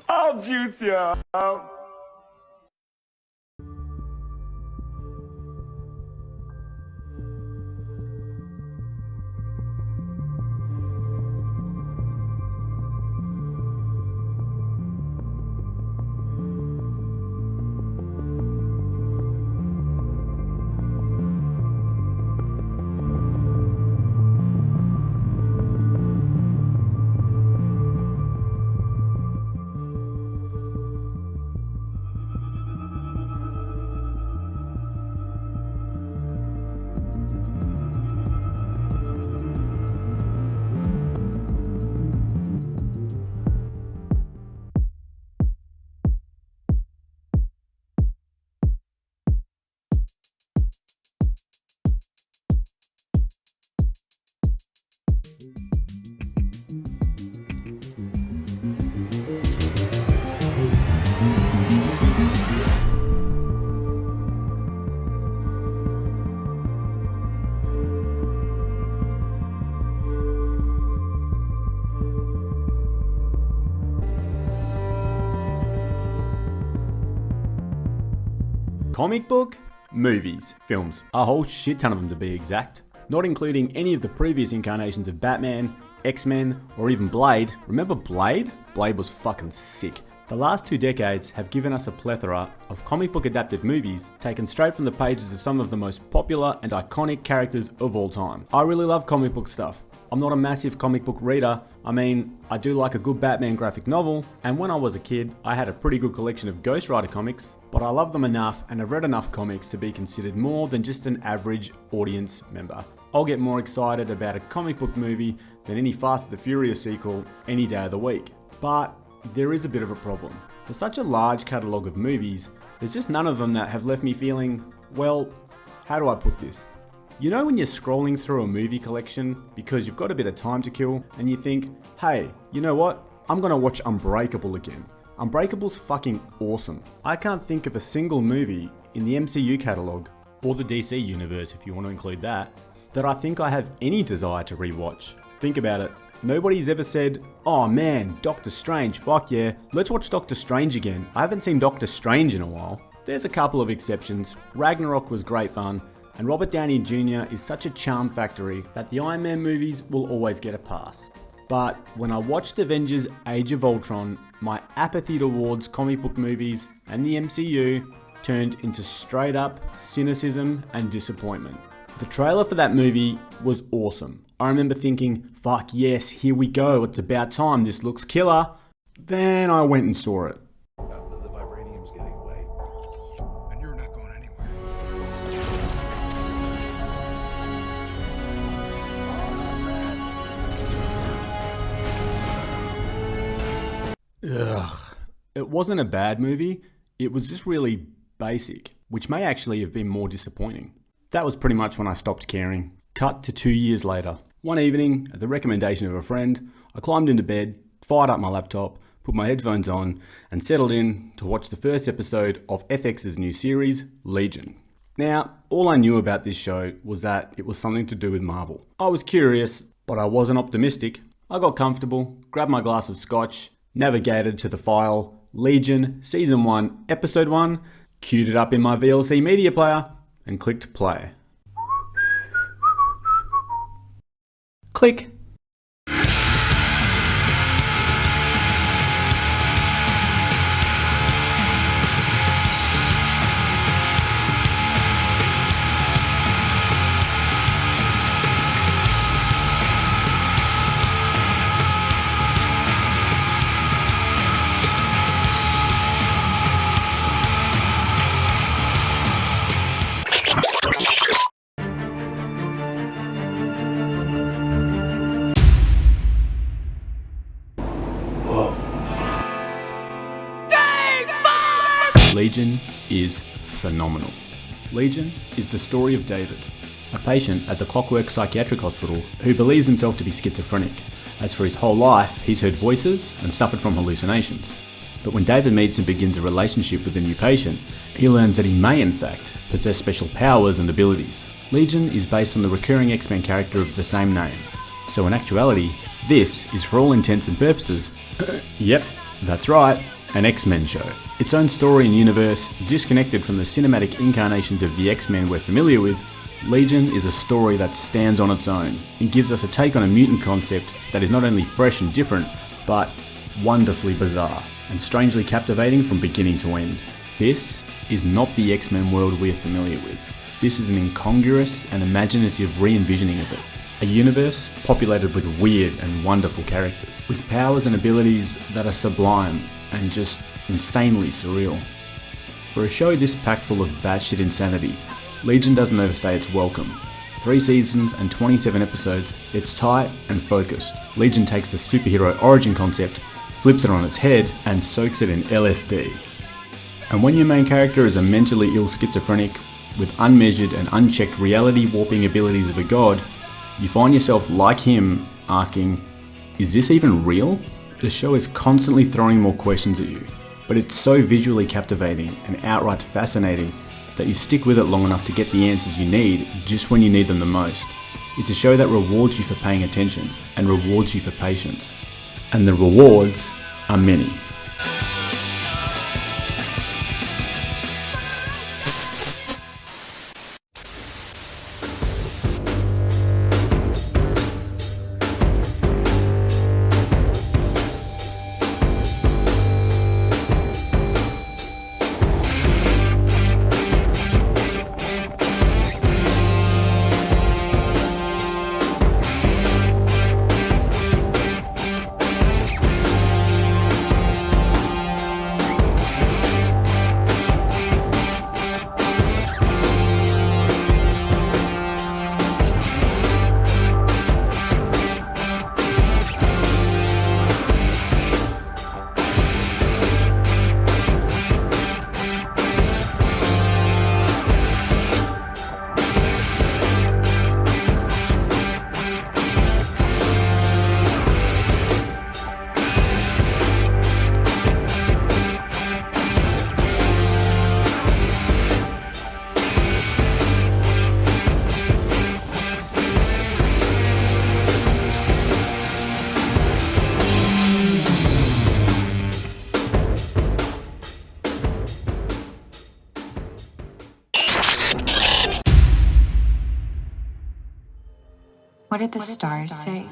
I'll juice you. Comic book, movies, films, a whole shit ton of them to be exact, not including any of the previous incarnations of Batman, X-Men, or even Blade. Remember Blade? Blade was fucking sick. The last 2 decades have given us a plethora of comic book adapted movies taken straight from the pages of some of the most popular and iconic characters of all time. I really love comic book stuff. I'm not a massive comic book reader. I mean, I do like a good Batman graphic novel, and when I was a kid, I had a pretty good collection of Ghost Rider comics, but I love them enough and have read enough comics to be considered more than just an average audience member. I'll get more excited about a comic book movie than any Fast and the Furious sequel any day of the week. But there is a bit of a problem. For such a large catalogue of movies, there's just none of them that have left me feeling, well, how do I put this? You know when you're scrolling through a movie collection because you've got a bit of time to kill and you think, hey, you know what? I'm gonna watch Unbreakable again. Unbreakable's fucking awesome. I can't think of a single movie in the MCU catalogue, or the DC universe if you want to include that I think I have any desire to rewatch. Think about it. Nobody's ever said, oh man, Doctor Strange, fuck yeah, let's watch Doctor Strange again. I haven't seen Doctor Strange in a while. There's a couple of exceptions. Ragnarok was great fun, and Robert Downey Jr. is such a charm factory that the Iron Man movies will always get a pass. But when I watched Avengers Age of Ultron, my apathy towards comic book movies and the MCU turned into straight up cynicism and disappointment. The trailer for that movie was awesome. I remember thinking, fuck yes, here we go, it's about time, this looks killer. Then I went and saw it. The vibranium's getting away. And you're not going anywhere. Ugh. It wasn't a bad movie, it was just really basic, which may actually have been more disappointing. That was pretty much when I stopped caring. Cut to 2 years later. One evening, at the recommendation of a friend, I climbed into bed, fired up my laptop, put my headphones on, and settled in to watch the first episode of FX's new series, Legion. Now, all I knew about this show was that it was something to do with Marvel. I was curious, but I wasn't optimistic. I got comfortable, grabbed my glass of scotch, navigated to the file, Legion, Season 1, Episode 1, queued it up in my VLC media player, and clicked play. Click. Legion is phenomenal. Legion is the story of David, a patient at the Clockwork Psychiatric Hospital who believes himself to be schizophrenic, as for his whole life he's heard voices and suffered from hallucinations. But when David meets and begins a relationship with the new patient, he learns that he may in fact possess special powers and abilities. Legion is based on the recurring X-Men character of the same name, so in actuality, This is, for all intents and purposes, yep, that's right, an X-Men show. Its own story and universe, disconnected from the cinematic incarnations of the X-Men we're familiar with, Legion is a story that stands on its own and gives us a take on a mutant concept that is not only fresh and different, but wonderfully bizarre and strangely captivating from beginning to end. This is not the X-Men world we're familiar with. This is an incongruous and imaginative re-envisioning of it. A universe populated with weird and wonderful characters, with powers and abilities that are sublime and just insanely surreal. For a show this packed full of batshit insanity, Legion doesn't overstay its welcome. 3 seasons and 27 episodes, it's tight and focused. Legion takes the superhero origin concept, flips it on its head, and soaks it in LSD. And when your main character is a mentally ill schizophrenic with unmeasured and unchecked reality warping abilities of a god, you find yourself, like him, asking, is this even real? The show is constantly throwing more questions at you, but it's so visually captivating and outright fascinating that you stick with it long enough to get the answers you need just when you need them the most. It's a show that rewards you for paying attention and rewards you for patience. And the rewards are many. What did the stars say?